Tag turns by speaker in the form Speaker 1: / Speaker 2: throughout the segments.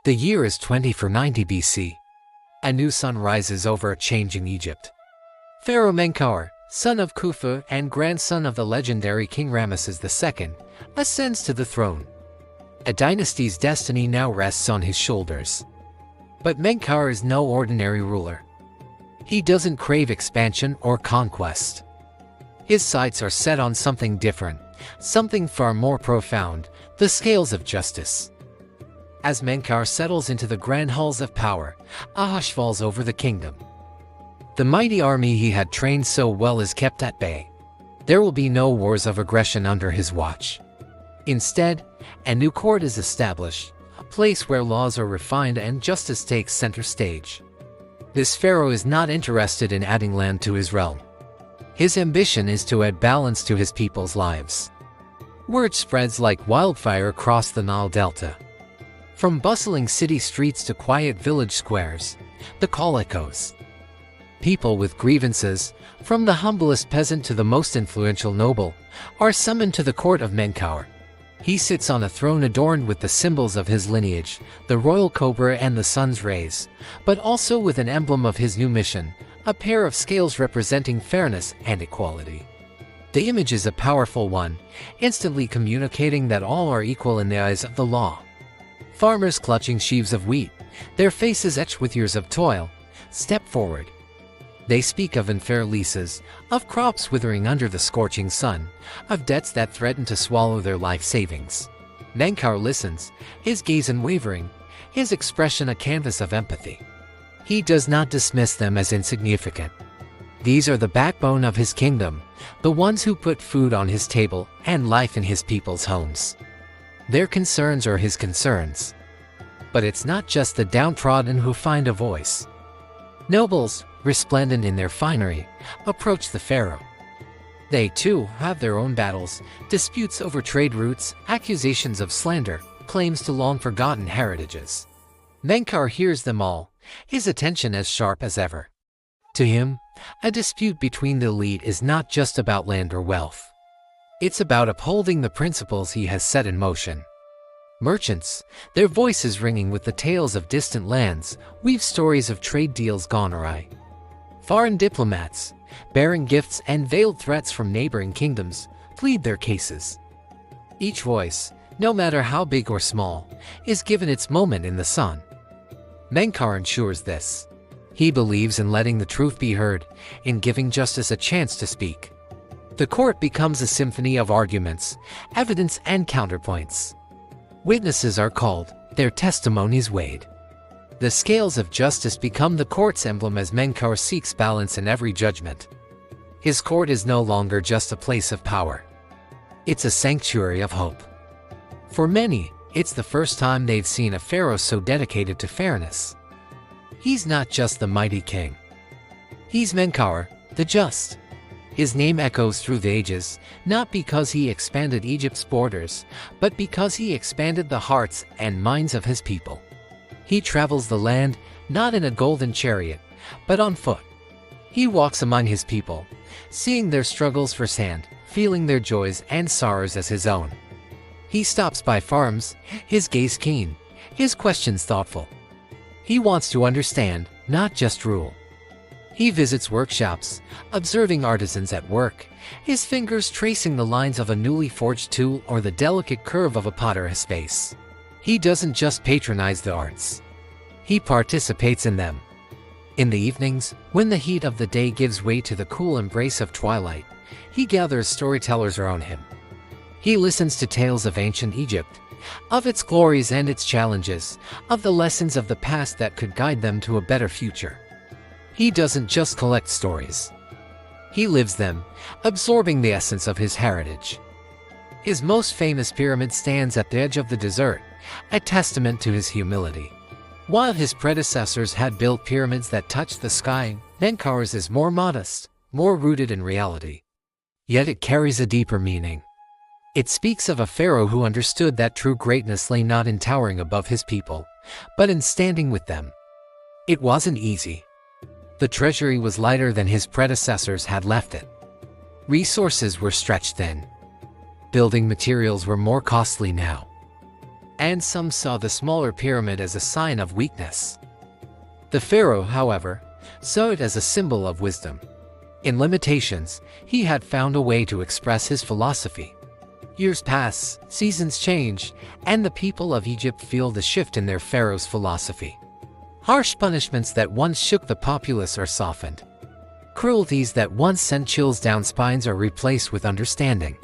Speaker 1: The year is 2490 BC. A new sun rises over a changing Egypt. Pharaoh Menkaure, son of Khufu and grandson of the legendary King Ramesses II, ascends to the throne. A dynasty's destiny now rests on his shoulders. But Menkaure is no ordinary ruler. He doesn't crave expansion or conquest. His sights are set on something different, something far more profound: the scales of justice. As Menkaure settles into the grand halls of power, a hush falls over the kingdom. The mighty army he had trained so well is kept at bay. There will be no wars of aggression under his watch. Instead, a new court is established, a place where laws are refined and justice takes center stage. This pharaoh is not interested in adding land to his realm. His ambition is to add balance to his people's lives. Word spreads like wildfire across the Nile Delta. From bustling city streets to quiet village squares, the call echoes. People with grievances, from the humblest peasant to the most influential noble, are summoned to the court of Menkaure. He sits on a throne adorned with the symbols of his lineage, the royal cobra and the sun's rays, but also with an emblem of his new mission, a pair of scales representing fairness and equality. The image is a powerful one, instantly communicating that all are equal in the eyes of the law. Farmers clutching sheaves of wheat, their faces etched with years of toil, step forward. They speak of unfair leases, of crops withering under the scorching sun, of debts that threaten to swallow their life savings. Menkaure listens, his gaze unwavering, his expression a canvas of empathy. He does not dismiss them as insignificant. These are the backbone of his kingdom, the ones who put food on his table and life in his people's homes. Their concerns are his concerns. But it's not just the downtrodden who find a voice. Nobles, resplendent in their finery, approach the pharaoh. They too have their own battles, disputes over trade routes, accusations of slander, claims to long-forgotten heritages. Menkaure hears them all, his attention as sharp as ever. To him, a dispute between the elite is not just about land or wealth. It's about upholding the principles he has set in motion. Merchants, their voices ringing with the tales of distant lands, weave stories of trade deals gone awry. Foreign diplomats, bearing gifts and veiled threats from neighboring kingdoms, plead their cases. Each voice, no matter how big or small, is given its moment in the sun. Menkaure ensures this. He believes in letting the truth be heard, in giving justice a chance to speak. The court becomes a symphony of arguments, evidence and counterpoints. Witnesses are called, their testimonies weighed. The scales of justice become the court's emblem as Menkaure seeks balance in every judgment. His court is no longer just a place of power. It's a sanctuary of hope. For many, it's the first time they've seen a pharaoh so dedicated to fairness. He's not just the mighty king. He's Menkaure, the just. His name echoes through the ages, not because he expanded Egypt's borders, but because he expanded the hearts and minds of his people. He travels the land, not in a golden chariot, but on foot. He walks among his people, seeing their struggles firsthand, feeling their joys and sorrows as his own. He stops by farms, his gaze keen, his questions thoughtful. He wants to understand, not just rule. He visits workshops, observing artisans at work, his fingers tracing the lines of a newly forged tool or the delicate curve of a potter's face. He doesn't just patronize the arts. He participates in them. In the evenings, when the heat of the day gives way to the cool embrace of twilight, he gathers storytellers around him. He listens to tales of ancient Egypt, of its glories and its challenges, of the lessons of the past that could guide them to a better future. He doesn't just collect stories. He lives them, absorbing the essence of his heritage. His most famous pyramid stands at the edge of the desert, a testament to his humility. While his predecessors had built pyramids that touched the sky, Menkaure's is more modest, more rooted in reality. Yet it carries a deeper meaning. It speaks of a pharaoh who understood that true greatness lay not in towering above his people, but in standing with them. It wasn't easy. The treasury was lighter than his predecessors had left it. Resources were stretched thin. Building materials were more costly now. and some saw the smaller pyramid as a sign of weakness. The pharaoh, however, saw it as a symbol of wisdom. In limitations, he had found a way to express his philosophy. Years pass, seasons change, and the people of Egypt feel the shift in their pharaoh's philosophy. Harsh punishments that once shook the populace are softened. Cruelties that once sent chills down spines are replaced with understanding.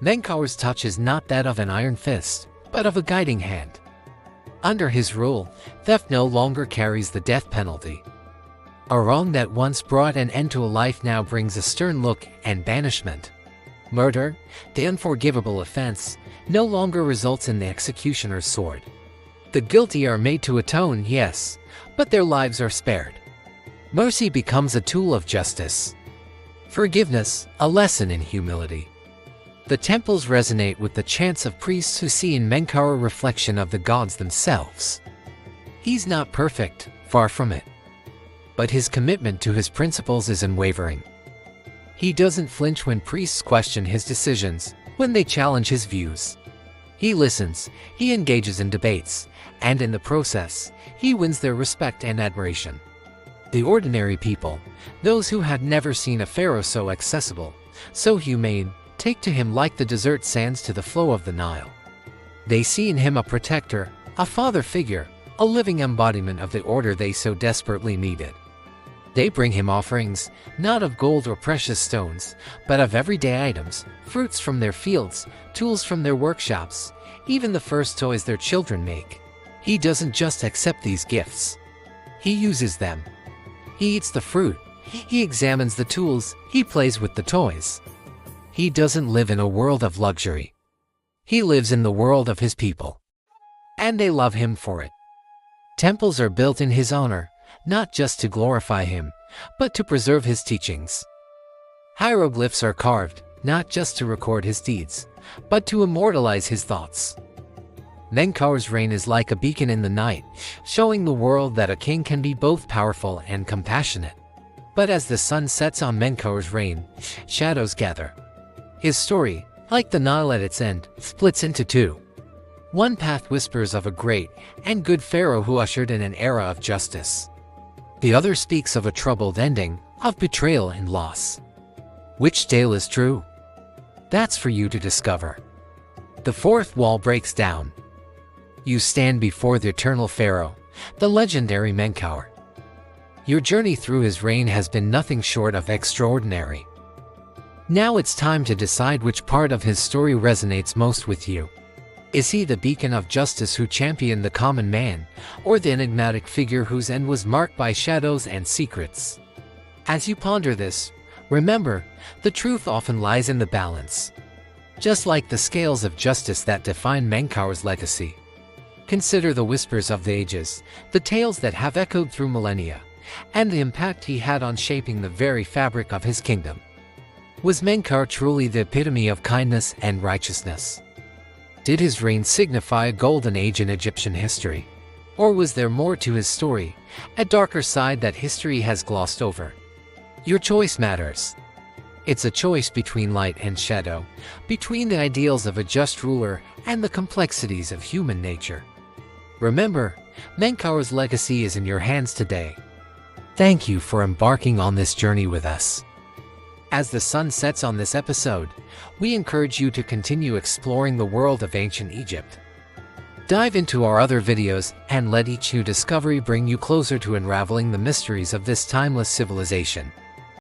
Speaker 1: Menkaure's touch is not that of an iron fist, but of a guiding hand. Under his rule, theft no longer carries the death penalty. A wrong that once brought an end to a life now brings a stern look and banishment. Murder, the unforgivable offense, no longer results in the executioner's sword. The guilty are made to atone, yes, but their lives are spared. Mercy becomes a tool of justice. Forgiveness, a lesson in humility. The temples resonate with the chants of priests who see in Menkaure a reflection of the gods themselves. He's not perfect, far from it. But his commitment to his principles is unwavering. He doesn't flinch when priests question his decisions, when they challenge his views. He listens, he engages in debates, and in the process, he wins their respect and admiration. The ordinary people, those who had never seen a pharaoh so accessible, so humane, take to him like the desert sands to the flow of the Nile. They see in him a protector, a father figure, a living embodiment of the order they so desperately needed. They bring him offerings, not of gold or precious stones, but of everyday items, fruits from their fields, tools from their workshops, even the first toys their children make. He doesn't just accept these gifts. He uses them. He eats the fruit. He examines the tools. He plays with the toys. He doesn't live in a world of luxury. He lives in the world of his people. And they love him for it. Temples are built in his honor, not just to glorify him, but to preserve his teachings. Hieroglyphs are carved, not just to record his deeds, but to immortalize his thoughts. Menkaure's reign is like a beacon in the night, showing the world that a king can be both powerful and compassionate. But as the sun sets on Menkaure's reign, shadows gather. His story, like the Nile at its end, splits into two. One path whispers of a great and good pharaoh who ushered in an era of justice. The other speaks of a troubled ending, of betrayal and loss. Which tale is true? That's for you to discover. The fourth wall breaks down. You stand before the eternal pharaoh, the legendary Menkaure. Your journey through his reign has been nothing short of extraordinary. Now it's time to decide which part of his story resonates most with you. Is he the beacon of justice who championed the common man, or the enigmatic figure whose end was marked by shadows and secrets? As you ponder this, remember, the truth often lies in the balance. Just like the scales of justice that define Menkaure's legacy. Consider the whispers of the ages, the tales that have echoed through millennia, and the impact he had on shaping the very fabric of his kingdom. Was Menkaure truly the epitome of kindness and righteousness? Did his reign signify a golden age in Egyptian history? Or was there more to his story, a darker side that history has glossed over? Your choice matters. It's a choice between light and shadow, between the ideals of a just ruler and the complexities of human nature. Remember, Menkaure's legacy is in your hands today. Thank you for embarking on this journey with us. As the sun sets on this episode, we encourage you to continue exploring the world of ancient Egypt. Dive into our other videos and let each new discovery bring you closer to unraveling the mysteries of this timeless civilization.